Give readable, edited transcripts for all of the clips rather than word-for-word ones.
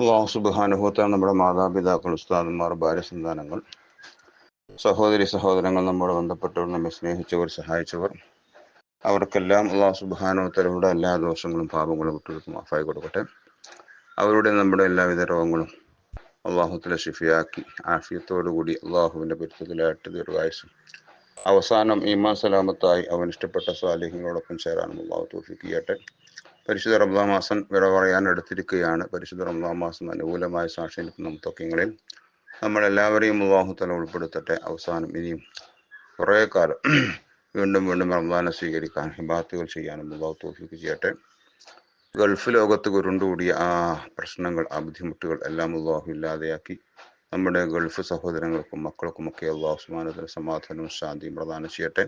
അള്ളാഹു സുബ്ഹാനഹു വ തആല നമ്മുടെ മാതാപിതാക്കൾ, ഉസ്താദന്മാർ, ഭാര്യ സന്താനങ്ങൾ, സഹോദരി സഹോദരങ്ങൾ, നമ്മോട് ബന്ധപ്പെട്ടവർ, നമ്മെ സ്നേഹിച്ചവർ, സഹായിച്ചവർ, അവർക്കെല്ലാം അള്ളാഹു സുബ്ഹാനഹു വ തആലയുടെ എല്ലാ ദോഷങ്ങളും പാപങ്ങളും വിട്ടുകൊടുത്ത് മാഫായി കൊടുക്കട്ടെ. അവരുടെ നമ്മുടെ എല്ലാവിധ രോഗങ്ങളും അള്ളാഹു തആല ശിഫയാക്കി ആഫിയത്തോടുകൂടി അള്ളാഹുവിൻ്റെ പൊരുത്തത്തിലായിട്ട് ദീർഘായുസ്സും അവസാനം ഈമാൻ സലാമത്തായി അവൻ ഇഷ്ടപ്പെട്ട സ്വാലിഹ്യങ്ങളോടൊപ്പം ചേരാനും അള്ളാഹു തൗഫീഖ് ചെയ്യട്ടെ. പരിശുദ്ധ റമദാൻ മാസം വിട പറയാൻ അടുത്തിരിക്കുകയാണ്. പരിശുദ്ധ റമദാൻ മാസം അനുകൂലമായ സാക്ഷ്യം ലഭിക്കുന്ന മുത്തഖീങ്ങളിൽ നമ്മളെല്ലാവരെയും അല്ലാഹു തആല ഉൾപ്പെടുത്തട്ടെ. അവസാനം ഇനിയും കുറേ കാലം വീണ്ടും വീണ്ടും റമദാനെ സ്വീകരിക്കാൻ ഹിബാത്തുകൾ ചെയ്യാനും അല്ലാഹു തൗഫീഖ് ചെയ്യട്ടെ. ഗൾഫ് ലോകത്ത് ഉരുണ്ടുകൂടിയ ആ പ്രശ്നങ്ങൾ, ആ ബുദ്ധിമുട്ടുകൾ എല്ലാം അല്ലാഹു ഇല്ലാതെയാക്കി നമ്മുടെ ഗൾഫ് സഹോദരങ്ങൾക്കും മക്കൾക്കുമൊക്കെ അല്ലാഹു സുബ്ഹാനഹു വ തആല സമാധാനവും ശാന്തിയും പ്രദാനം ചെയ്യട്ടെ.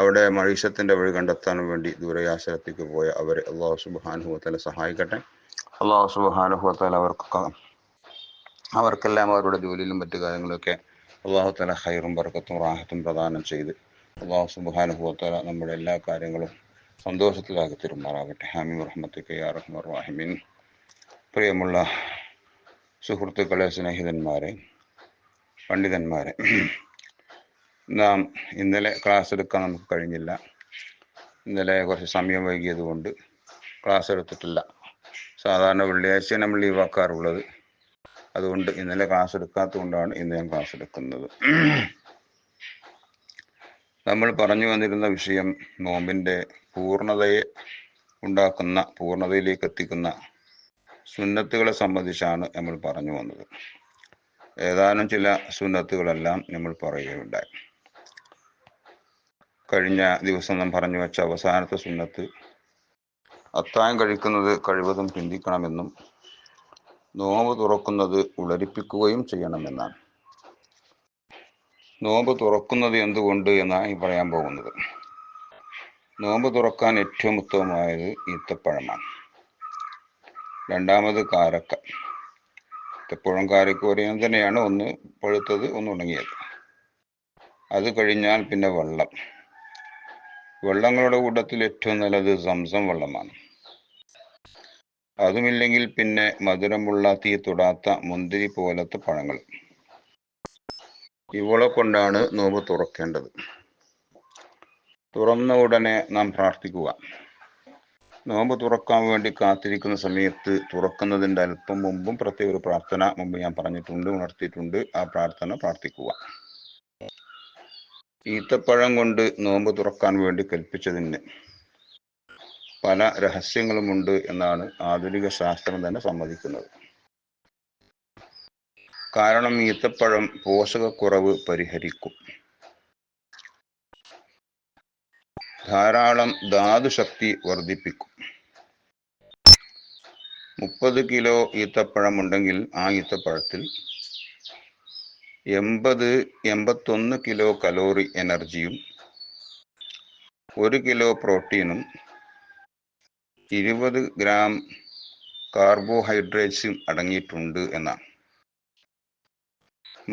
അവിടെ മഴീഷത്തിൻ്റെ വഴി കണ്ടെത്താൻ വേണ്ടി ദൂരയാത്രത്തേക്ക് പോയ അവരെ അല്ലാഹു സുബ്ഹാനഹു വ തആല സഹായിക്കട്ടെ. അല്ലാഹു സുബ്ഹാനഹു വ തആല അവർക്കെല്ലാം അവരുടെ ജോലിയിലും മറ്റു കാര്യങ്ങളൊക്കെ അല്ലാഹു തആല ഖൈറും ബർക്കത്തും റാഹത്തും പ്രദാനം ചെയ്ത് അല്ലാഹു സുബ്ഹാനഹു വ തആല നമ്മുടെ എല്ലാ കാര്യങ്ങളും സന്തോഷത്തിലാക്കി തരുമാറാകട്ടെ. ആമീൻ റഹ്മത്തിക യാ അർഹമർ റഹീമീൻ. പ്രിയമുള്ള സുഹൃത്തുക്കളെ, സ്നേഹിതന്മാരെ, പണ്ഡിതന്മാരെ, നാം ഇന്നലെ ക്ലാസ് എടുക്കാൻ നമുക്ക് കഴിഞ്ഞില്ല. ഇന്നലെ കുറച്ച് സമയം വൈകിയത് കൊണ്ട് ക്ലാസ് എടുത്തിട്ടില്ല. സാധാരണ വെള്ളിയാഴ്ച നമ്മൾ ലീവാക്കാറുള്ളത്. അതുകൊണ്ട് ഇന്നലെ ക്ലാസ് എടുക്കാത്തത് കൊണ്ടാണ് ഇന്ന് ഞാൻ ക്ലാസ് എടുക്കുന്നത്. നമ്മൾ പറഞ്ഞു വന്നിരുന്ന വിഷയം നോമ്പിൻ്റെ പൂർണ്ണതയെ ഉണ്ടാക്കുന്ന, പൂർണ്ണതയിലേക്ക് എത്തിക്കുന്ന സുന്നത്തുകളെ സംബന്ധിച്ചാണ് നമ്മൾ പറഞ്ഞു വന്നത്. ഏതാനും ചില സുന്നത്തുകളെല്ലാം നമ്മൾ പറയുകയുണ്ടായി. കഴിഞ്ഞ ദിവസം നാം പറഞ്ഞു വെച്ച അവസാനത്തെ സുന്നത്ത് അത്താഴം കഴിക്കുന്നത് കഴിവതും ചിന്തിക്കണമെന്നും നോമ്പ് തുറക്കുന്നത് ഉളരിപ്പിക്കുകയും ചെയ്യണമെന്നാണ്. നോമ്പ് തുറക്കുന്നത് എന്തുകൊണ്ട് എന്നാണ് ഈ പറയാൻ പോകുന്നത്. നോമ്പ് തുറക്കാൻ ഏറ്റവും ഉത്തമമായത് ഈത്തപ്പഴമാണ്. രണ്ടാമത് കാരക്ക. ഈത്തപ്പഴം കാരക്ക ഒരേ തന്നെയാണ്, ഒന്ന് പഴുത്തത് ഒന്ന് ഉണങ്ങിയത്. അത് കഴിഞ്ഞാൽ പിന്നെ വെള്ളം. വെള്ളങ്ങളുടെ കൂട്ടത്തിൽ ഏറ്റവും നല്ലത് സംസം വെള്ളമാണ്. അതുമില്ലെങ്കിൽ പിന്നെ മധുരമുള്ള തീ തൊടാത്ത മുന്തിരി പോലത്തെ പഴങ്ങൾ. ഇവളെ കൊണ്ടാണ് നോമ്പ് തുറക്കേണ്ടത്. തുറന്ന ഉടനെ നാം പ്രാർത്ഥിക്കുക. നോമ്പ് തുറക്കാൻ വേണ്ടി കാത്തിരിക്കുന്ന സമയത്ത് തുറക്കുന്നതിൻ്റെ അല്പം മുമ്പും പ്രത്യേക ഒരു പ്രാർത്ഥന മുമ്പ് ഞാൻ പറഞ്ഞിട്ടുണ്ട്, ഉണർത്തിയിട്ടുണ്ട്. ആ പ്രാർത്ഥന പ്രാർത്ഥിക്കുക. ഈത്തപ്പഴം കൊണ്ട് നോമ്പ് തുറക്കാൻ വേണ്ടി കൽപ്പിച്ചതിന് പല രഹസ്യങ്ങളുമുണ്ട് എന്നാണ് ആധുനിക ശാസ്ത്രം തന്നെ സമ്മതിക്കുന്നത്. കാരണം ഈത്തപ്പഴം പോഷകക്കുറവ് പരിഹരിക്കും. ധാരാളം ധാതുശക്തി വർദ്ധിപ്പിക്കും. 30 കിലോ ഈത്തപ്പഴം ഉണ്ടെങ്കിൽ ആ ഈത്തപ്പഴത്തിൽ 81 കിലോ കലോറി എനർജിയും 1 കിലോ പ്രോട്ടീനും 20 ഗ്രാം കാർബോഹൈഡ്രേറ്റ്സും അടങ്ങിയിട്ടുണ്ട് എന്നാണ്.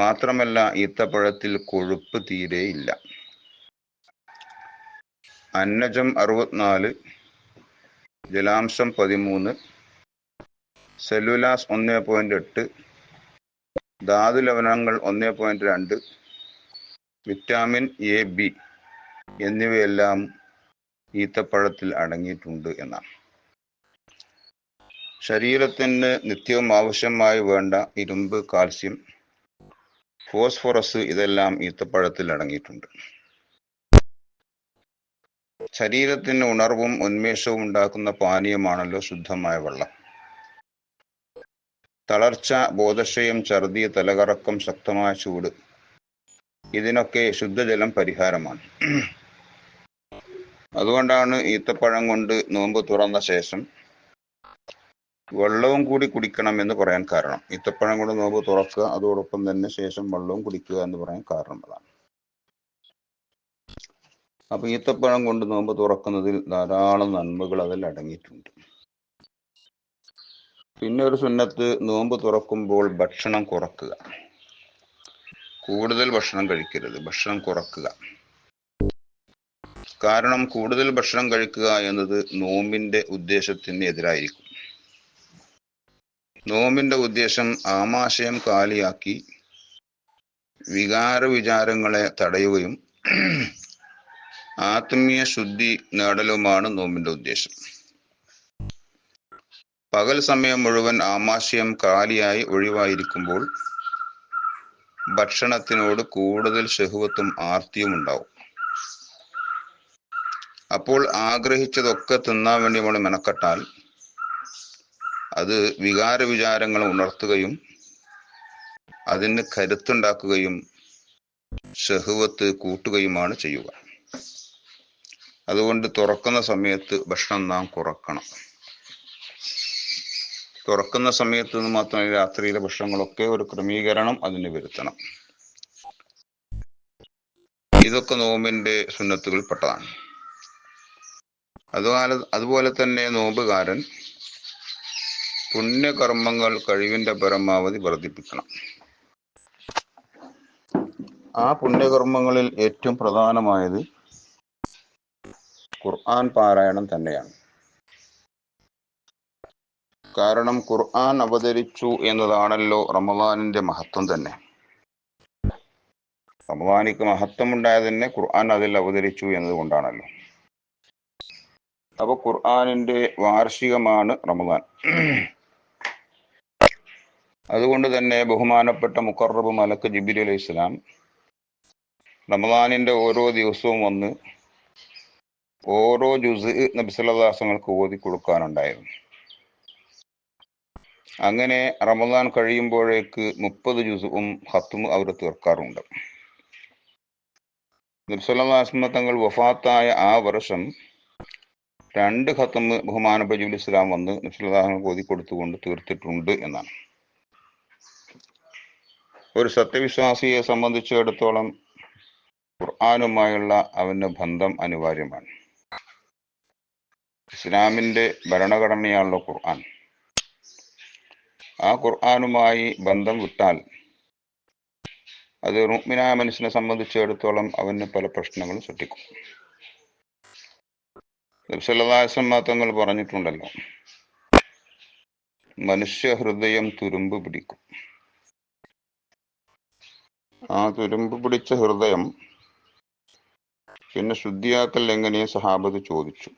മാത്രമല്ല ഈത്തപ്പഴത്തിൽ കൊഴുപ്പ് തീരെയില്ല. അന്നജം 64, ജലാംശം 13, സെല്ലുലാസ് 1.8, ധാതു ലവണങ്ങൾ 1.2, വിറ്റാമിൻ എ, ബി എന്നിവയെല്ലാം ഈത്തപ്പഴത്തിൽ അടങ്ങിയിട്ടുണ്ട് എന്നാണ്. ശരീരത്തിന് നിത്യവും ആവശ്യമായി വേണ്ട ഇരുമ്പ്, കാൽസ്യം, ഫോസ്ഫറസ് ഇതെല്ലാം ഈത്തപ്പഴത്തിൽ അടങ്ങിയിട്ടുണ്ട്. ശരീരത്തിന് ഉണർവും ഉന്മേഷവും ഉണ്ടാക്കുന്ന പാനീയമാണല്ലോ ശുദ്ധമായ വെള്ളം. തളർച്ച, ബോധക്ഷയം, ഛർദി, തലകറക്കം, ശക്തമായ ചൂട് ഇതിനൊക്കെ ശുദ്ധജലം പരിഹാരമാണ്. അതുകൊണ്ടാണ് ഈത്തപ്പഴം കൊണ്ട് നോമ്പ് തുറന്ന ശേഷം വെള്ളവും കൂടി കുടിക്കണം എന്ന് പറയാൻ കാരണം. ഈത്തപ്പഴം കൊണ്ട് നോമ്പ് തുറക്കുക, അതോടൊപ്പം തന്നെ ശേഷം വെള്ളവും കുടിക്കുക എന്ന് പറയാൻ കാരണം അതാണ്. അപ്പൊ ഈത്തപ്പഴം കൊണ്ട് നോമ്പ് തുറക്കുന്നതിൽ ധാരാളം നന്മകൾ അതിൽ അടങ്ങിയിട്ടുണ്ട്. പിന്നെ ഒരു സുന്നത്ത്, നോമ്പ് തുറക്കുമ്പോൾ ഭക്ഷണം കുറക്കുക. കൂടുതൽ ഭക്ഷണം കഴിക്കരുത്, ഭക്ഷണം കുറക്കുക. കാരണം കൂടുതൽ ഭക്ഷണം കഴിക്കുക എന്നത് നോമ്പിന്റെ ഉദ്ദേശത്തിന് എതിരായിരിക്കും. നോമ്പിന്റെ ഉദ്ദേശം ആമാശയം കാലിയാക്കി വികാര വിചാരങ്ങളെ തടയുകയും ആത്മീയ ശുദ്ധി നേടലുമാണ് നോമ്പിന്റെ ഉദ്ദേശം. പകൽ സമയം മുഴുവൻ ആമാശയം കാലിയായി ഒഴിവായിരിക്കുമ്പോൾ ഭക്ഷണത്തിനോട് കൂടുതൽ ശഹ്വത്തും ആർത്തിയും ഉണ്ടാവും. അപ്പോൾ ആഗ്രഹിച്ചതൊക്കെ തിന്നാൻ വേണ്ടി നമ്മൾ മെനക്കെട്ടാൽ അത് വികാര വിചാരങ്ങൾ ഉണർത്തുകയും അതിന് കരുത്തുണ്ടാക്കുകയും ശഹ്വത്ത് കൂട്ടുകയുമാണ് ചെയ്യുക. അതുകൊണ്ട് തുറക്കുന്ന സമയത്ത് ഭക്ഷണം നാം കുറക്കണം. തുറക്കുന്ന സമയത്ത് നിന്ന് മാത്രമല്ല, രാത്രിയിലെ ഭക്ഷണങ്ങളൊക്കെ ഒരു ക്രമീകരണം അതിന് വരുത്തണം. ഇതൊക്കെ നോമ്പിന്റെ സുന്നത്തുകൾ പെട്ടതാണ്. അതുപോലെ തന്നെ നോമ്പുകാരൻ പുണ്യകർമ്മങ്ങൾ കഴിവിന്റെ പരമാവധി വർദ്ധിപ്പിക്കണം. ആ പുണ്യകർമ്മങ്ങളിൽ ഏറ്റവും പ്രധാനമായത് ഖുർആൻ പാരായണം തന്നെയാണ്. കാരണം ഖുർആൻ അവതരിച്ചു എന്നതാണല്ലോ റമദാനിന്റെ മഹത്വം തന്നെ. റമദാനിക്ക് മഹത്വം ഉണ്ടായത് തന്നെ ഖുർആൻ അതിൽ അവതരിച്ചു എന്നതുകൊണ്ടാണല്ലോ. അപ്പൊ ഖുർആനിന്റെ വാർഷികമാണ് റമദാൻ. അതുകൊണ്ട് തന്നെ ബഹുമാനപ്പെട്ട മുഖറബ് മലക്ക് ജിബ്രീൽ അലൈഹി സ്വലാം റമദാനിന്റെ ഓരോ ദിവസവും വന്ന് ഓരോ ജുസ് നബി സല്ലല്ലാഹു അലൈഹി വസല്ലമക്ക് ഓതി കൊടുക്കാനുണ്ടായിരുന്നു. അങ്ങനെ റമദാൻ കഴിയുമ്പോഴേക്ക് 30 ജുസും ഖത്മ് അവർ തീർക്കാറുണ്ട്. നബി സല്ലല്ലാഹു അലൈഹി വസല്ലം തങ്ങൾ വഫാത്തായ ആ വർഷം 2 ഖത്മ് ബഹുമാനപ്പെട്ട ജിബ്രീൽ ഇസ്ലാം വന്ന് നബി സല്ലല്ലാഹു അലൈഹി വസല്ലം ഓതി കൊടുത്തുകൊണ്ട് തീർത്തിട്ടുണ്ട് എന്നാണ്. ഒരു സത്യവിശ്വാസിയെ സംബന്ധിച്ചിടത്തോളം ഖുർആനുമായുള്ള അവന്റെ ബന്ധം അനിവാര്യമാണ്. ഇസ്ലാമിന്റെ ഭരണഘടനയാണല്ലോ ഖുർആൻ. ആ ഖുർആനുമായി ബന്ധം വിട്ടാൽ അത് മുഅ്മിനായ മനുഷ്യനെ സംബന്ധിച്ചിടത്തോളം അവന് പല പ്രശ്നങ്ങളും സൃഷ്ടിക്കും. നബി സല്ലല്ലാഹു അലൈഹി വസല്ലം തങ്ങൾ പറഞ്ഞിട്ടുണ്ടല്ലോ, മനുഷ്യ ഹൃദയം തുരുമ്പ് പിടിക്കും. ആ തുരുമ്പ് പിടിച്ച ഹൃദയം പിന്നെ ശുദ്ധിയാക്കൽ എങ്ങനെ സഹാബത്ത് ചോദിച്ചു.